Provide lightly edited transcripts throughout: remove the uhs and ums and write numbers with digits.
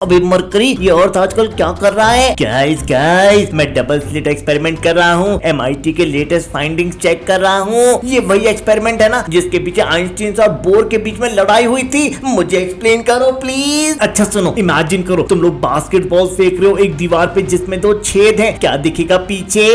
अबे मरकरी, ये अर्थ आजकल क्या कर रहा है? गाइस मैं डबल स्लिट एक्सपेरिमेंट कर रहा हूँ। MIT के लेटेस्ट फाइंडिंग्स चेक कर रहा हूँ। ये वही एक्सपेरिमेंट है ना जिसके पीछे आइंस्टीन और बोर के बीच में लड़ाई हुई थी? मुझे एक्सप्लेन करो प्लीज। अच्छा सुनो, इमेजिन करो तुम लोग बास्केटबॉल फेंक रहे हो एक दीवार पे जिसमें 2 छेद हैं। क्या दिखेगा पीछे?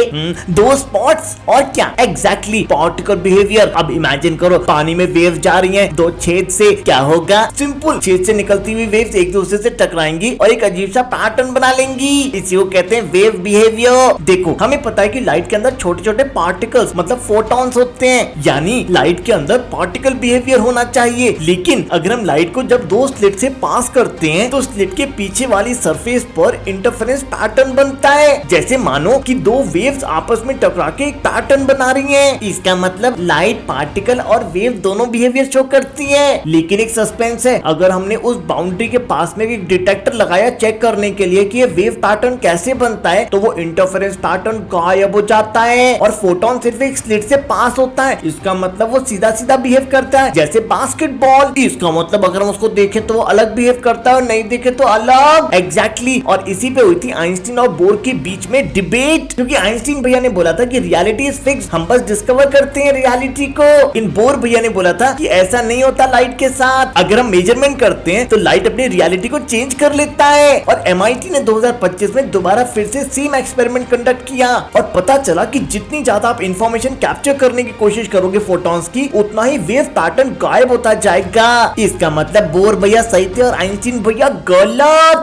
2 स्पॉट्स। और क्या? Exactly particle behaviour. अब इमेजिन करो पानी में वेव्स जा रही हैं 2 छेद से, क्या होगा? सिंपल, छेद से निकलती हुई वेव्स एक दूसरे से टकराएंगी और एक अजीब सा पैटर्न बना लेंगी। इसी को कहते हैं वेव बिहेवियर। देखो हमें पता है कि लाइट के अंदर छोटे छोटे पार्टिकल्स मतलब फोटॉन्स होते हैं, यानी लाइट के अंदर पार्टिकल बिहेवियर होना चाहिए। लेकिन अगर हम लाइट को जब 2 स्लिट से पास करते हैं तो स्लिट के पीछे वाली सरफेस पर इंटरफेरेंस पैटर्न बनता है, जैसे मानो कि 2 वेव्स आपस में टकरा के एक पैटर्न बना रही हैं। इसका मतलब लाइट पार्टिकल और वेव दोनों बिहेवियर शो करती है। लेकिन एक सस्पेंस है, अगर हमने उस बाउंड्री के पास में एक डिटेक्टर लगाया चेक करने के लिए कि ये वेव पैटर्न कैसे बनता है, तो वो इंटरफेरेंस पैटर्न गायब हो जाता है और फोटोन सिर्फ एक स्लिट से पास होता है। इसका मतलब वो सीधा सीधा बिहेव करता है जैसे बास्केटबॉल। इसका मतलब अगर हम उसको देखें तो वो अलग बिहेव करता है और नहीं देखे तो अलग। एग्जैक्टली। और इसी पे हुई थी आइंस्टीन और बोर के बीच में डिबेट, क्योंकि आइंस्टीन भैया ने बोला था कि रियलिटी इज फिक्स, हम बस डिस्कवर करते हैं रियलिटी को। इन बोर भैया ने बोला था कि ऐसा नहीं होता लाइट के साथ, अगर हम मेजरमेंट करते हैं तो लाइट अपनी रियलिटी को चेंज कर लेता है। और MIT ने 2025 में दोबारा फिर से सेम एक्सपेरिमेंट कंडक्ट किया और पता चला कि जितनी ज्यादा आप इंफॉर्मेशन कैप्चर करने की कोशिश करोगे फोटॉन्स की, उतना ही वेव पैटर्न गायब होता जाएगा। इसका मतलब बोर भैया सही थे और आइंस्टीन भैया गलत।